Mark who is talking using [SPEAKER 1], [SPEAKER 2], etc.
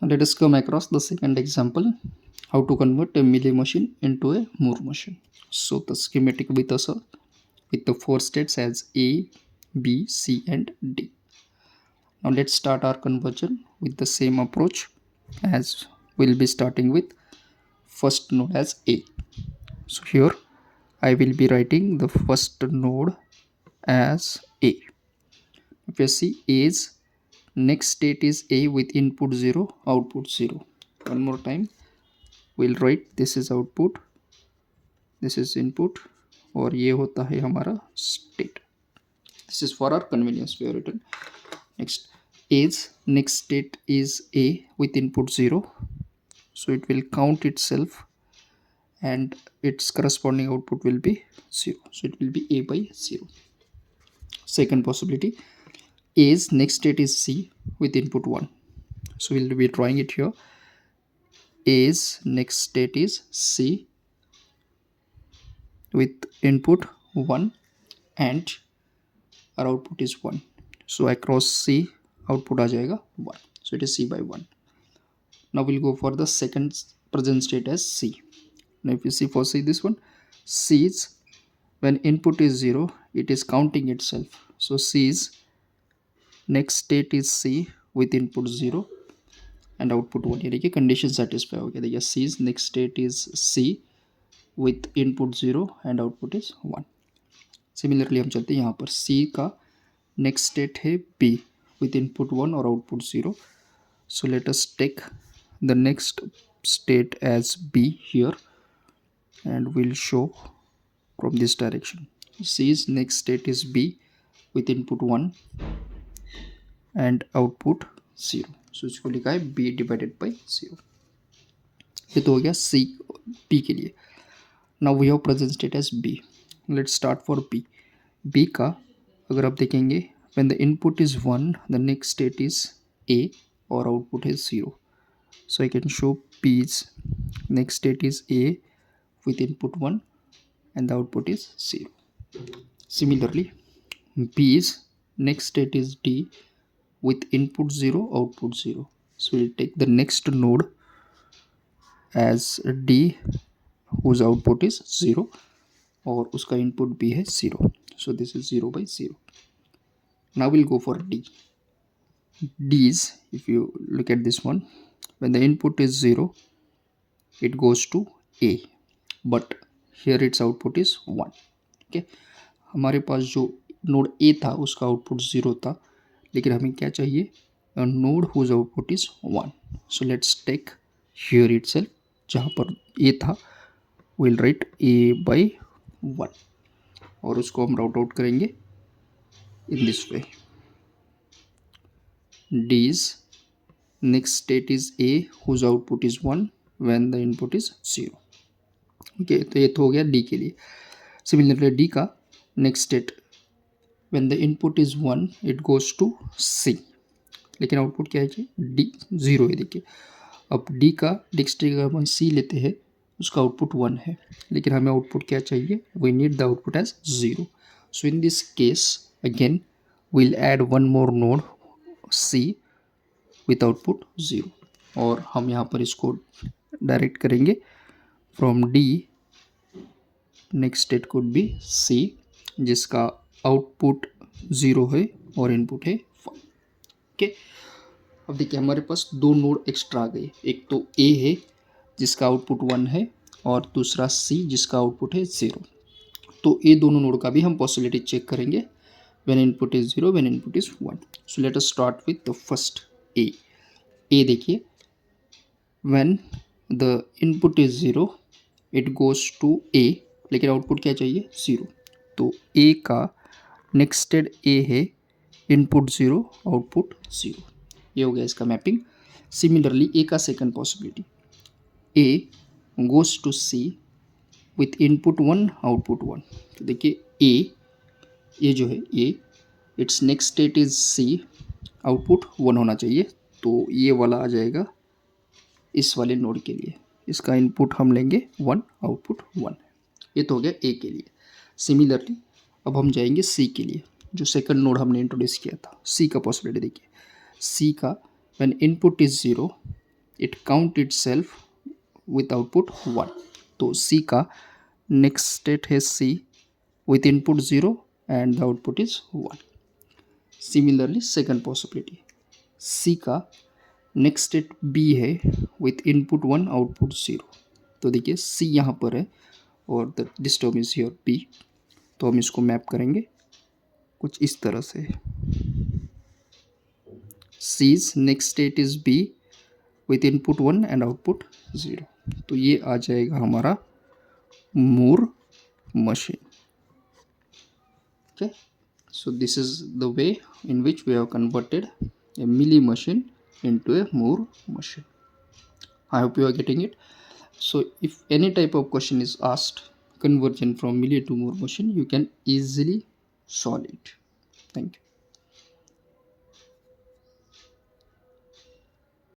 [SPEAKER 1] Let us come across the second example, how to convert a Mealy machine into a Moore machine. So the schematic with us with the four states as A, B, C and D. Now let's start our conversion with the same approach, as we'll be starting with first node as A. So here I will be writing the first node as A. If you see A's next state is A with input 0, output 0. One more time, we'll write this is output, this is input, और ये होता है हमारा state. This is for our convenience we have written. Next, A's next state is A with input 0, so it will count itself and its corresponding output will be 0, so it will be A by 0. Second possibility, A's next state is C with input 1, so we'll be drawing it here. A's next state is C with input 1 and our output is 1, so across C output आ जाएगा 1, so it is C by 1. Now we'll go for the second present state as C. Now if you see for C, this one, C's when input is 0 it is counting itself, so C's next state is C with input 0 and output 1. यानी कि condition satisfy हो गया. देखिए C's next state is C with input 0 and output is 1. Similarly हम चलते हैं यहाँ पर C का नेक्स्ट स्टेट है B with input 1 और output 0. So let us take the next state as B here and we'll show from this direction. C's next state is B with input 1 and output 0. So इसको लिखा है B divided by 0. ये तो हो गया C B के लिए. Now we have present state as B. Let's start for B. B का अगर आप देखेंगे, when the input is 1 the next state is A और output is 0. So I can show B's next state is A with input 1 and the output is 0. Similarly, B's next state is D with input 0, output 0. So we'll take the next node as D whose output is 0 और उसका input भी है 0. So this is 0 by 0. Now we'll go for D. D's, if you look at this one, when the input is 0 it goes to A, but here its output is 1. Okay, हमारे पास जो node A था उसका output 0 था, लेकिन हमें क्या चाहिए, a node whose output is 1. So let's take here itself, जहाँ पर A था we'll write A by 1 और उसको हम राउट आउट करेंगे in this way. D's next state is A whose output is 1 when the input is 0. Okay, तो ये तो हो गया D के लिए. Similarly D का next state when the input is 1 it goes to C, लेकिन आउटपुट क्या है जी, D 0 है. देखिए अब D का नेक्स्ट स्टेट अगर हम C लेते हैं उसका आउटपुट 1 है, लेकिन हमें आउटपुट क्या चाहिए, we need the output as 0. So in this case again we'll add one more node C with output 0 और हम यहाँ पर इसको डायरेक्ट करेंगे from D next state could be C जिसका आउटपुट 0 है और इनपुट है 5. ओके, अब देखिए हमारे पास दो नोड एक्स्ट्रा आ गए, एक तो A है जिसका आउटपुट 1 है और दूसरा C जिसका आउटपुट है 0. तो ये दोनों नोड का भी हम पॉसिबिलिटी चेक करेंगे when input is 0 when input is 1. So let us start with the first A. A देखिए when the input is 0 it goes to A, लेकिन आउटपुट क्या चाहिए 0. तो A का नेक्स्ट स्टेट A है इनपुट 0 आउटपुट 0. ये हो गया इसका मैपिंग. सिमिलरली A का second possibility, A goes to C with input 1 output 1. तो देखिए ये जो है A it's next state is C, output 1 होना चाहिए, तो ये वाला आ जाएगा इस वाले नोड के लिए. इसका इनपुट हम लेंगे 1 आउटपुट 1. ये तो हो गया A के लिए. सिमिलरली अब हम जाएंगे C के लिए, जो सेकंड नोड हमने इंट्रोड्यूस किया था. C का पॉसिबिलिटी देखिए, C का when input is 0 it count itself with output 1. तो C का next state है C with input 0 and the output is 1. Similarly second possibility, C का नेक्स्ट स्टेट B है विथ इनपुट 1 आउटपुट 0. तो देखिए C यहाँ पर है और the this term is here B. तो हम इसको मैप करेंगे कुछ इस तरह से. C's next state is B with input 1 and output 0. तो ये आ जाएगा हमारा Moore machine. Okay, so this is the way in which we have converted a Mealy machine into a Moore machine. I hope you are getting it. So if any type of question is asked, conversion from Mealy to Moore machine, you can easily solve it. Thank you.